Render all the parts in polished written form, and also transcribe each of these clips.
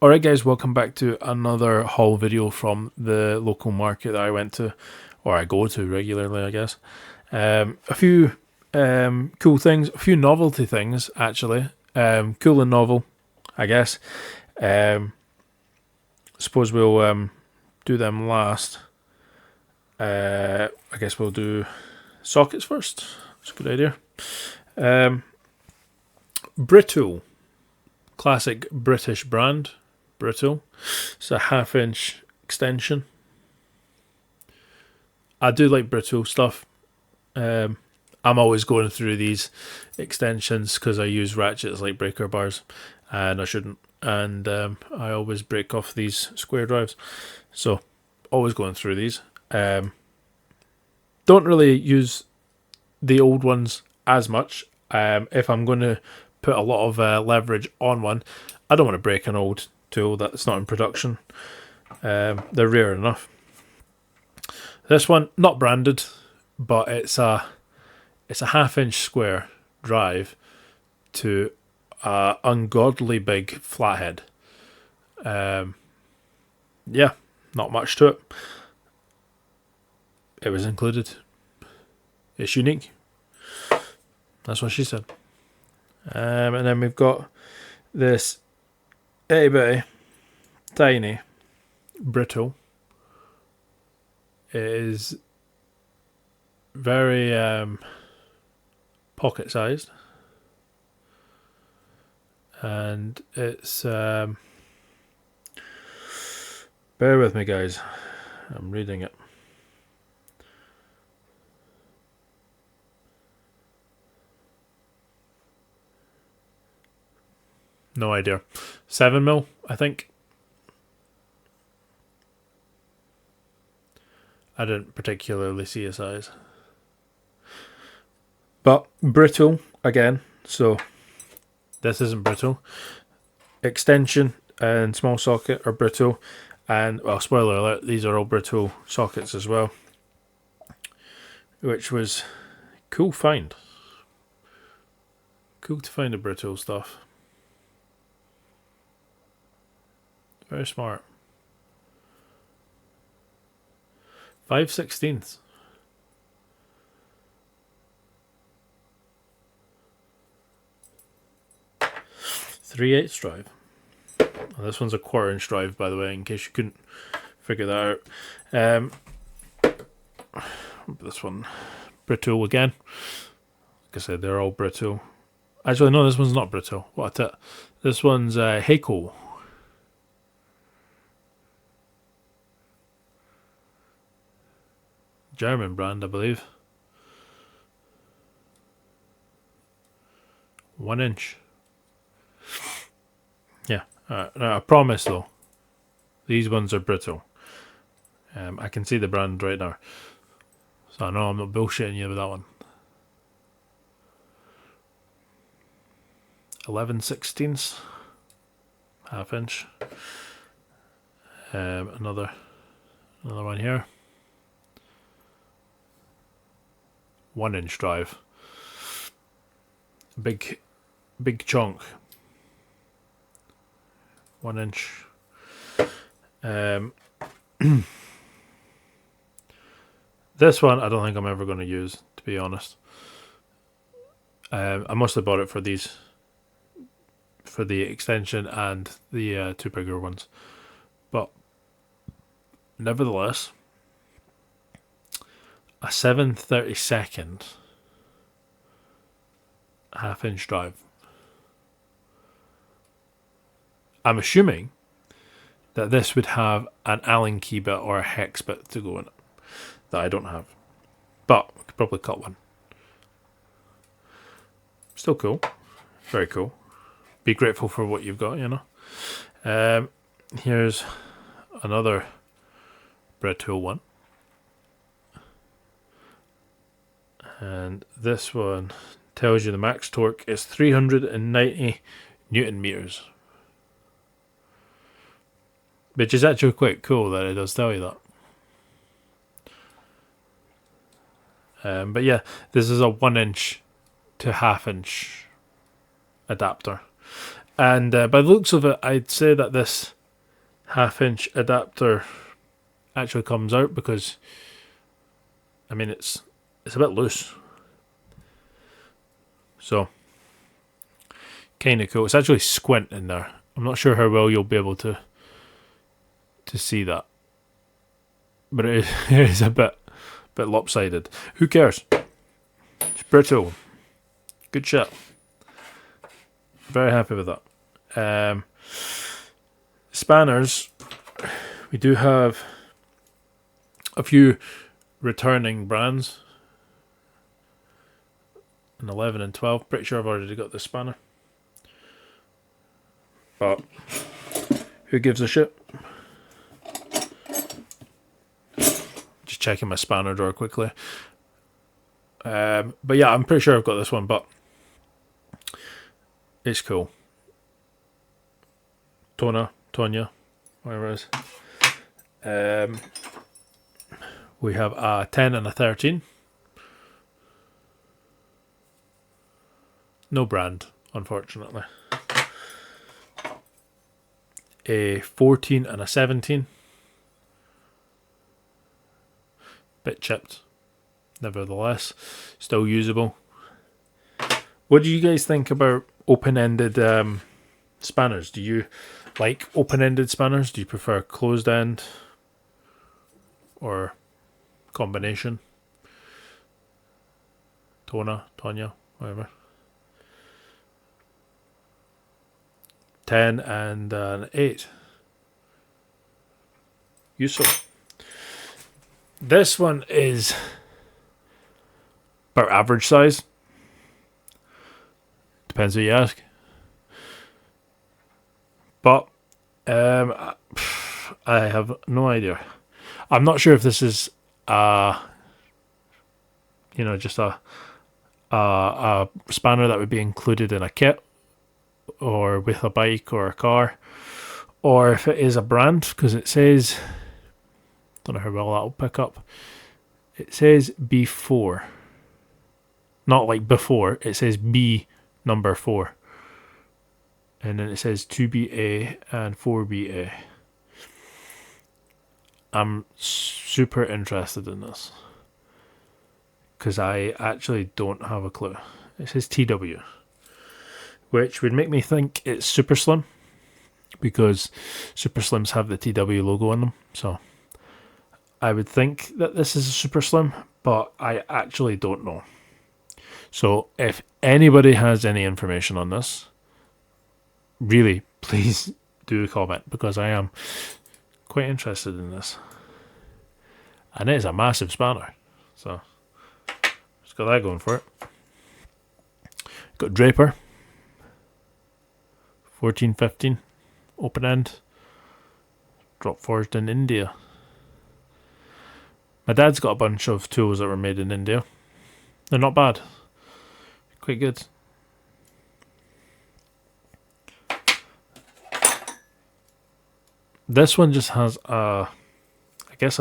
Alright guys, welcome back to another haul video from the local market that I went to, or I go to regularly I guess. A few cool things, a few novelty things actually, cool and novel I guess. Suppose we'll do them last. I guess we'll do sockets first, that's a good idea. Brittle, classic British brand. Brittle. It's a 1/2 inch extension. I do like brittle stuff. I'm always going through these extensions because I use ratchets like breaker bars, and I shouldn't. And I always break off these square drives, so always going through these. Don't really use the old ones as much. If I'm going to put a lot of leverage on one, I don't want to break an old tool that's not in production. They're rare enough. This one, not branded, but it's a 1/2 inch square drive to a ungodly big flathead. Yeah, not much to it. It was included. It's unique. That's what she said. And then we've got this itty bitty, tiny, brittle. It is very pocket sized, and it's bear with me guys, I'm reading it. No idea. 7mm, I think. I didn't particularly see a size. But brittle again, so this isn't brittle. Extension and small socket are brittle, and well, spoiler alert, these are all brittle sockets as well, which was cool find. Cool to find the brittle stuff. Very smart. 5/16. .3/8 drive. Well, this one's a 1/4 inch drive, by the way, in case you couldn't figure that out. This one, brittle again. Like I said, they're all brittle. Actually, no, this one's not brittle. What a tit. This one's Heiko. German brand, I believe. 1 inch. Yeah. Now, I promise though, these ones are brittle. I can see the brand right now, so I know I'm not bullshitting you with that one. 11/16, 1/2 inch. Another one here. 1 inch drive. Big chunk. 1 inch. This one I don't think I'm ever going to use, to be honest. I mostly bought it for these, for the extension and the two bigger ones, but nevertheless, a 7/32 1/2 inch drive. I'm assuming that this would have an Allen key bit or a hex bit to go in it that I don't have, but I could probably cut one. Still cool, very cool. Be grateful for what you've got, you know. Here's another brittle one. And this one tells you the max torque is 390 Newton meters. Which is actually quite cool that it does tell you that. But yeah, this is a 1 inch to 1/2 inch adapter. And by the looks of it, I'd say that this 1/2 inch adapter actually comes out, because I mean it's a bit loose. So kind of cool. It's actually squint in there. I'm not sure how well you'll be able to see that, but it is a bit lopsided. Who cares? It's brittle. Good shit. Very happy with that. Spanners. We do have a few returning brands. An 11 and 12. Pretty sure I've already got this spanner. But who gives a shit? Just checking my spanner drawer quickly. But yeah, I'm pretty sure I've got this one, but it's cool. Tonya, whatever it is. We have a 10 and a 13. No brand, unfortunately. A 14 and a 17. Bit chipped, nevertheless. Still usable. What do you guys think about open-ended spanners? Do you like open-ended spanners? Do you prefer closed end or combination? Tonya, whatever. 10 and an 8. Useful. This one is about average size. Depends who you ask. But I have no idea. I'm not sure if this is just a spanner that would be included in a kit, or with a bike or a car, or if it is a brand, because it says, don't know how well that'll pick up. It says B4. Not like before, it says B number 4. And then it says 2BA and 4BA. I'm super interested in this, because I actually don't have a clue. It says TW, which would make me think it's super slim, because super slims have the TW logo on them. So I would think that this is a super slim, but I actually don't know. So if anybody has any information on this, really, please do comment, because I am quite interested in this. And it is a massive spanner. So just got that going for it. Got Draper. 1415. Open end. Drop forged in India. My dad's got a bunch of tools that were made in India. They're not bad. Quite good. This one just has a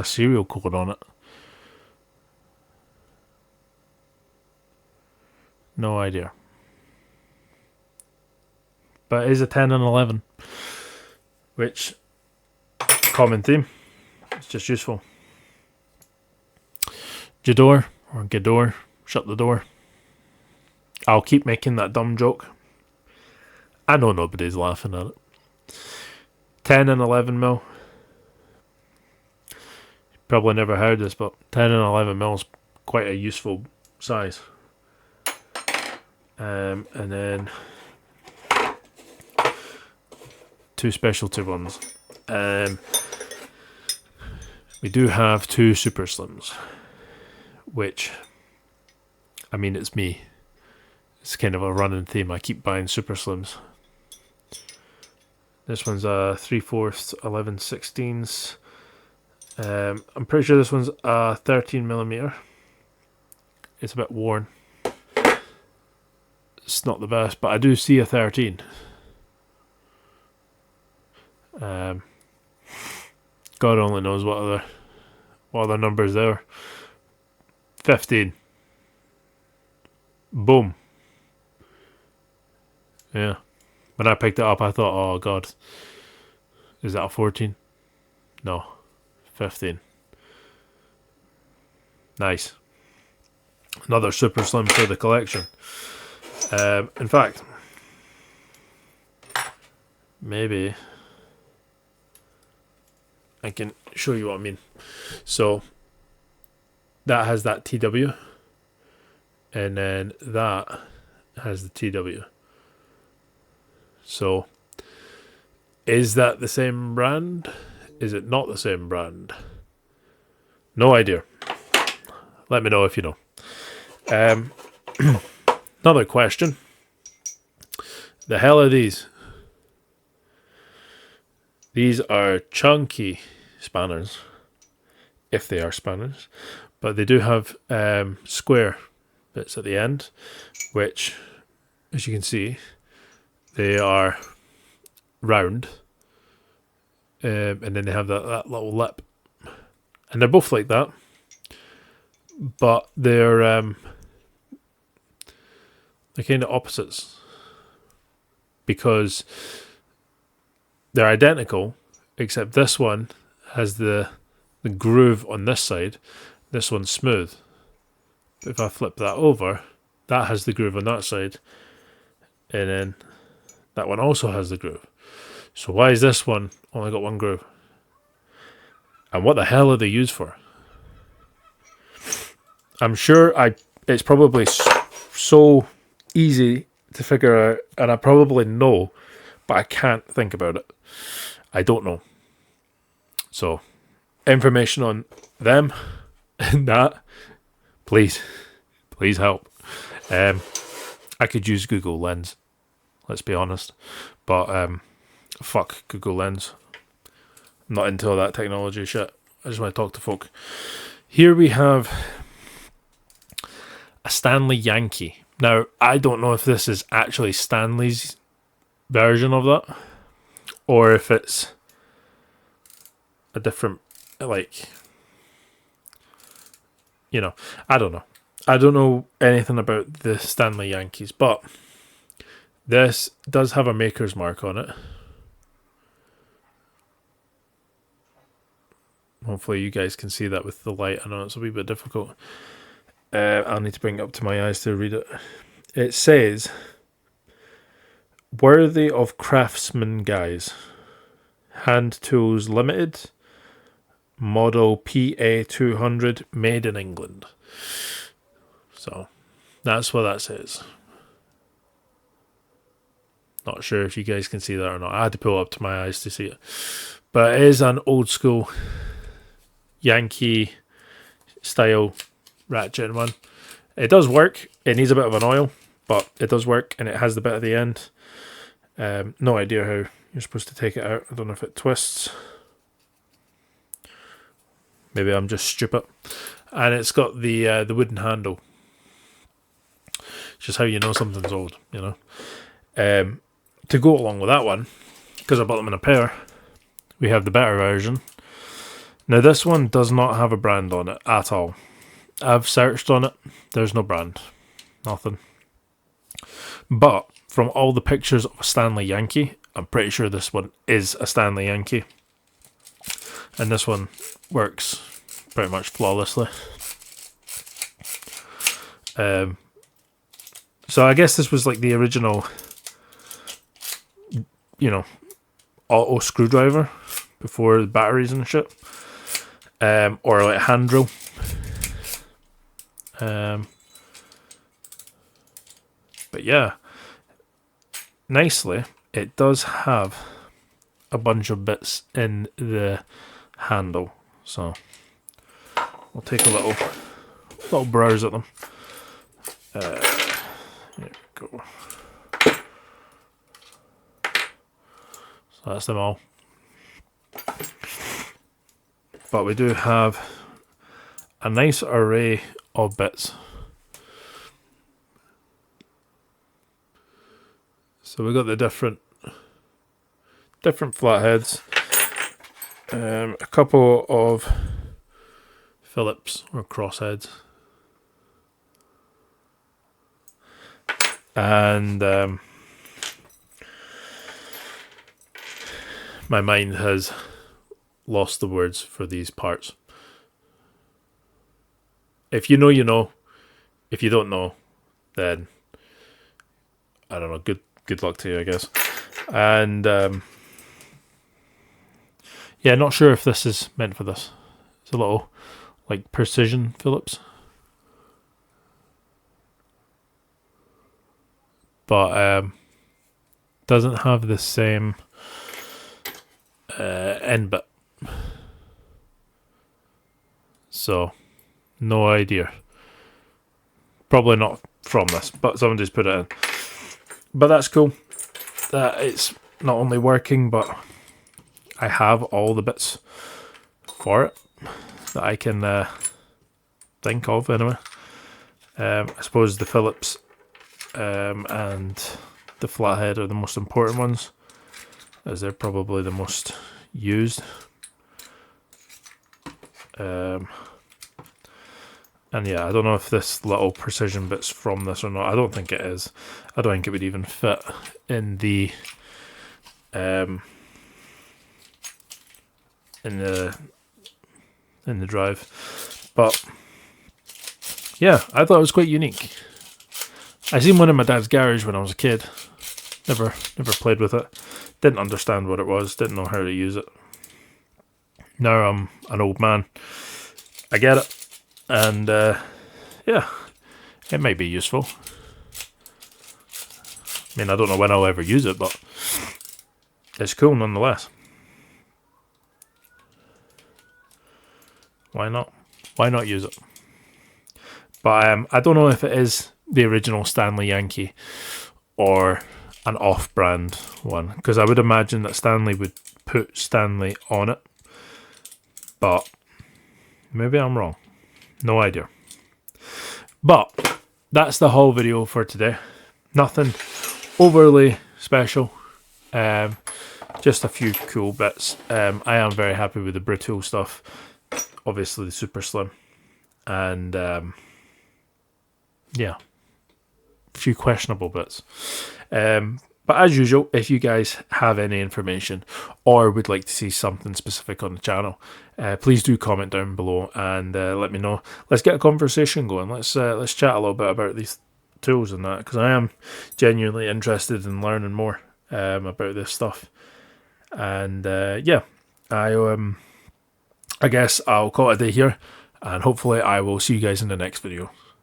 serial code on it. No idea. But it is a 10 and 11. Which, common theme. It's just useful. Jador, or Gador, shut the door. I'll keep making that dumb joke. I know nobody's laughing at it. 10 and 11 mil. Probably never heard this, but 10 and 11 mil is quite a useful size. And then 2 specialty ones. We do have 2 super slims, which, I mean, it's me. It's kind of a running theme. I keep buying super slims. This one's a 3/4 11/16. I'm pretty sure this one's a 13mm. It's a bit worn. It's not the best, but I do see a 13. God only knows what other numbers there are. 15. Boom. Yeah. When I picked it up, I thought, oh god, is that a 14? No, 15. Nice. Another super slim for the collection. In fact, maybe I can show you what I mean. So that has that TW, and then that has the TW. So is that the same brand? Is it not the same brand? No idea. Let me know if you know. Another question. The hell are these? These are chunky spanners, if they are spanners, but they do have square bits at the end, which, as you can see, they are round, and then they have that little lip, and they're both like that, but they're kind of opposites, because they're identical, except this one has the groove on this side, this one's smooth. But if I flip that over, that has the groove on that side, and then that one also has the groove. So why is this one only got one groove? And what the hell are they used for? I'm sure it's probably so easy to figure out, and I probably know, but I can't think about it. I don't know. So, information on them and that, please help. I could use Google Lens, let's be honest, but fuck Google Lens. I'm not into all that technology shit. I just want to talk to folk. Here we have a Stanley Yankee. Now, I don't know if this is actually Stanley's version of that, or if it's a different, like, I don't know. I don't know anything about the Stanley Yankees, but this does have a maker's mark on it. Hopefully you guys can see that with the light. I know it's a wee bit difficult. I'll need to bring it up to my eyes to read it. It says, "Worthy of craftsman guys. Hand Tools Limited. Model PA200, made in England." So that's what that says. Not sure if you guys can see that or not. I had to pull it up to my eyes to see it. But it is an old school Yankee style ratchet one. It does work. It needs a bit of an oil, but it does work, and it has the bit at the end. No idea how you're supposed to take it out. I don't know if it twists. Maybe I'm just stupid. And it's got the wooden handle. It's just how you know something's old, To go along with that one, because I bought them in a pair, we have the better version. Now this one does not have a brand on it at all. I've searched on it. There's no brand. Nothing. But from all the pictures of a Stanley Yankee, I'm pretty sure this one is a Stanley Yankee. And this one works pretty much flawlessly. So I guess this was like the original, auto screwdriver before the batteries and shit. Or like hand drill. But yeah, nicely, it does have a bunch of bits in the handle. So we'll take a little browse at them. Here we go. So that's them all. But we do have a nice array of bits. So we got the different flatheads, a couple of Phillips or crossheads, and my mind has lost the words for these parts. If you know, you know. If you don't know, then I don't know. Good luck to you, I guess. And yeah, not sure if this is meant for this. It's a little like precision Phillips, but doesn't have the same end bit. So no idea. Probably not from this, but someone just put it in. But that's cool. That it's not only working, but I have all the bits for it that I can think of anyway. I suppose the Phillips and the flathead are the most important ones, as they're probably the most used. And yeah, I don't know if this little precision bit's from this or not. I don't think it is. I don't think it would even fit in the drive. But yeah, I thought it was quite unique. I seen one in my dad's garage when I was a kid. Never played with it. Didn't understand what it was. Didn't know how to use it. Now I'm an old man. I get it. And yeah, it may be useful. I mean, I don't know when I'll ever use it, but it's cool nonetheless. Why not? Why not use it? But I don't know if it is the original Stanley Yankee or an off-brand one, because I would imagine that Stanley would put Stanley on it, but maybe I'm wrong. No idea. But that's the whole video for today. Nothing overly special. Just a few cool bits. I am very happy with the Britool stuff. Obviously the Super Slim. And yeah, a few questionable bits. But as usual, if you guys have any information or would like to see something specific on the channel, please do comment down below and let me know. Let's get a conversation going. Let's chat a little bit about these tools and that, because I am genuinely interested in learning more about this stuff. And yeah, I guess I'll call it a day here, and hopefully I will see you guys in the next video.